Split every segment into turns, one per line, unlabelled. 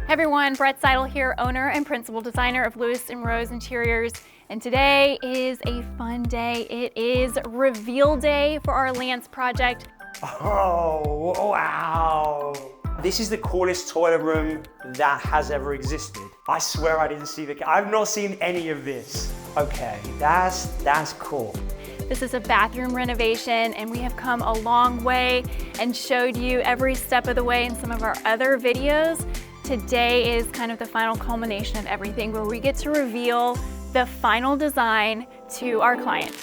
Hey everyone, Brett Seidel here, owner and principal designer of Lewis & Rose Interiors. And today is a fun day. It is reveal day for our Lance project.
Oh, wow. This is the coolest toilet room that has ever existed. I swear I didn't see I've not seen any of this. Okay, that's cool.
This is a bathroom renovation, and we have come a long way and showed you every step of the way in some of our other videos. Today is kind of the final culmination of everything, where we get to reveal the final design to our client.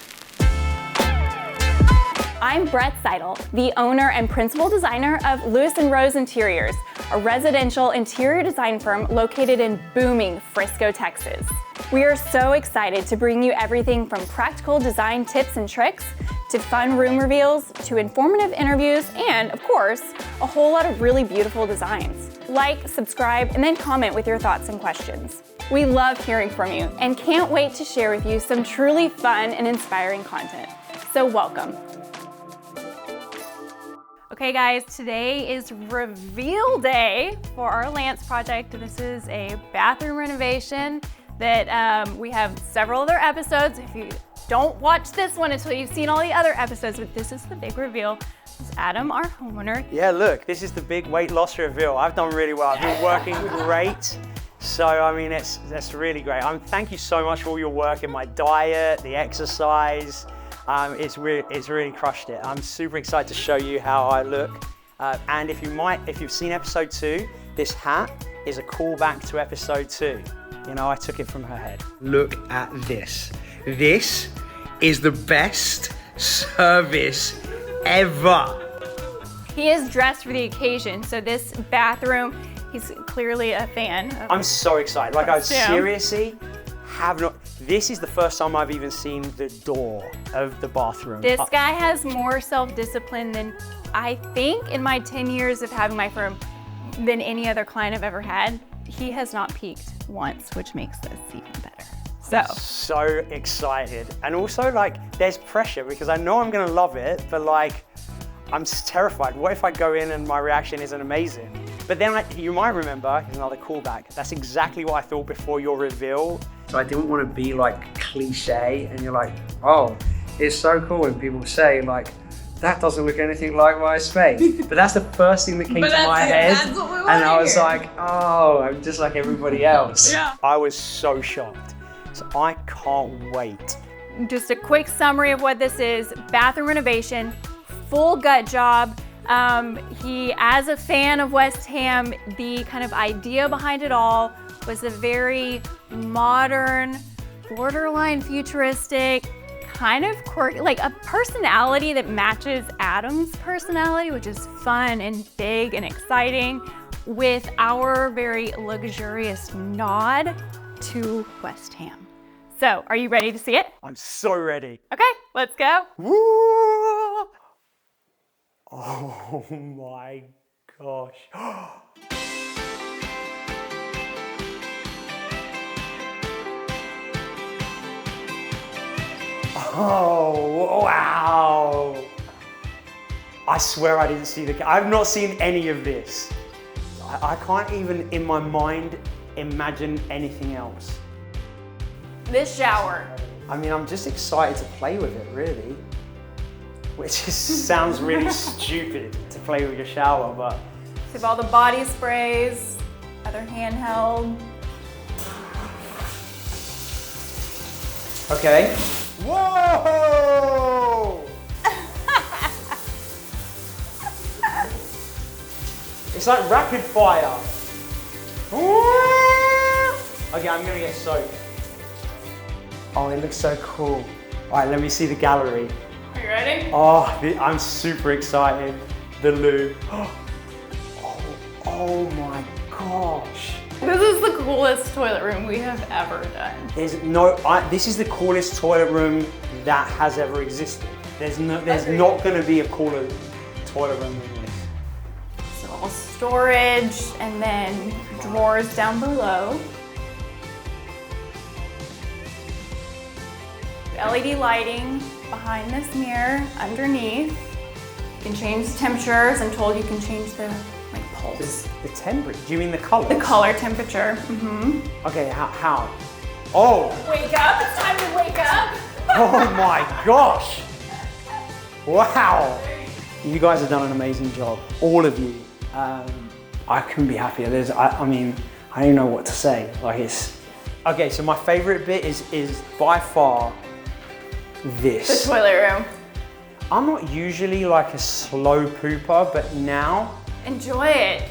I'm Brett Seidel, the owner and principal designer of Lewis & Rose Interiors, a residential interior design firm located in booming Frisco, Texas. We are so excited to bring you everything from practical design tips and tricks, to fun room reveals, to informative interviews, and of course, a whole lot of really beautiful designs. Like, subscribe, and then comment with your thoughts and questions. We love hearing from you and can't wait to share with you some truly fun and inspiring content. So welcome. Okay guys, today is reveal day for our Lance project. This is a bathroom renovation that we have several other episodes. If you don't watch this one until you've seen all the other episodes, but this is the big reveal. This is Adam, our homeowner.
Yeah, look, this is the big weight loss reveal. I've done really well. I've been working great. So, I mean, that's really great. Thank you so much for all your work in my diet, the exercise. It's really crushed it. I'm super excited to show you how I look. And if you've seen episode 2, this hat is a callback to episode 2. You know, I took it from her head. Look at this. This is the best service ever.
He is dressed for the occasion, so this bathroom, he's clearly a fan.
I'm so excited. Like, I seriously have not. This is the first time I've even seen the door of the bathroom.
This guy has more self-discipline than I think in my 10 years of having my firm than any other client I've ever had. He has not peaked once, which makes this even better.
So excited. And also, like, there's pressure because I know I'm gonna love it, but like, I'm terrified. What if I go in and my reaction isn't amazing? But then you might remember, here's another callback, that's exactly what I thought before your reveal. So I didn't want to be like cliche and you're like, oh, it's so cool when people say like, that doesn't look anything like my space. But that's the first thing that came to my head.
That's what we want
and I was
here.
like, oh, I'm just like everybody else.
Yeah.
I was so shocked. So I can't wait.
Just a quick summary of what this is: bathroom renovation, full gut job. He, as a fan of Westham, the kind of idea behind it all was a very modern, borderline futuristic, kind of quirky, like a personality that matches Adam's personality, which is fun and big and exciting, with our very luxurious nod to Westham. So, are you ready to see it?
I'm so ready.
Okay, let's go.
Woo! Oh my gosh. Oh, wow. I swear I didn't see I've not seen any of this. I can't even in my mind imagine anything else.
This shower.
I mean, I'm just excited to play with it, really. Which just sounds really stupid to play with your shower, but.
We have all the body sprays, other handheld.
Okay. Whoa! It's like rapid fire. Okay, I'm gonna get soaked. Oh, it looks so cool. All right, let me see the gallery.
Are you ready?
Oh, I'm super excited. The loo. Oh my gosh.
This is the coolest toilet room we have ever done.
This is the coolest toilet room that has ever existed. There's not gonna be a cooler toilet room than this.
So all storage and then drawers down below. LED lighting behind this mirror underneath. You can change the temperatures. I'm told you can change the handhelds.
The temperature, do you mean the color?
The color temperature.
Okay, how? Oh!
Wake up, it's time to wake up.
Oh my gosh! Wow! You guys have done an amazing job, all of you. I couldn't be happier. I mean, I don't know what to say. Like it's. Okay, so my favorite bit is by far this.
The toilet room.
I'm not usually like a slow pooper, but now
Enjoy it.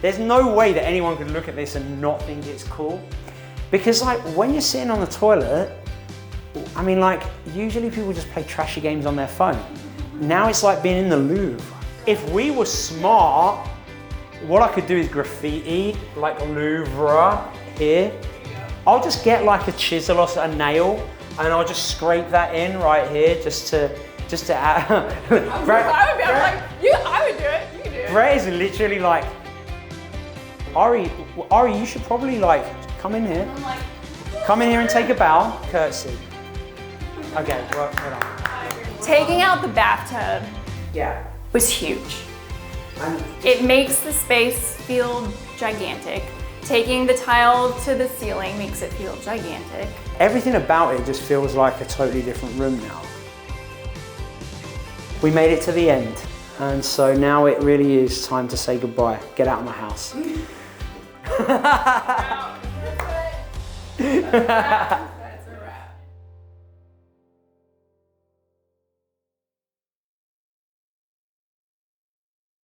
there's no way that anyone could look at this and not think it's cool. Because like when you're sitting on the toilet, I mean like usually people just play trashy games on their phone. Now it's like being in the Louvre. If we were smart, what I could do is graffiti like Louvre here. I'll just get like a chisel or a nail and I'll just scrape that in right here just to add.
I would do it. You can do it.
Brett is literally like, Ari, you should probably like come in here.
I'm like,
Come in here and take a bow. Curtsy. Okay, well done.
taking out the bathtub
Yeah.
was huge.
And
It makes the space feel gigantic. Taking the tile to the ceiling makes it feel gigantic.
everything about it just feels like a totally different room now. We made it to the end, and so now it really is time to say goodbye. Get out of my house.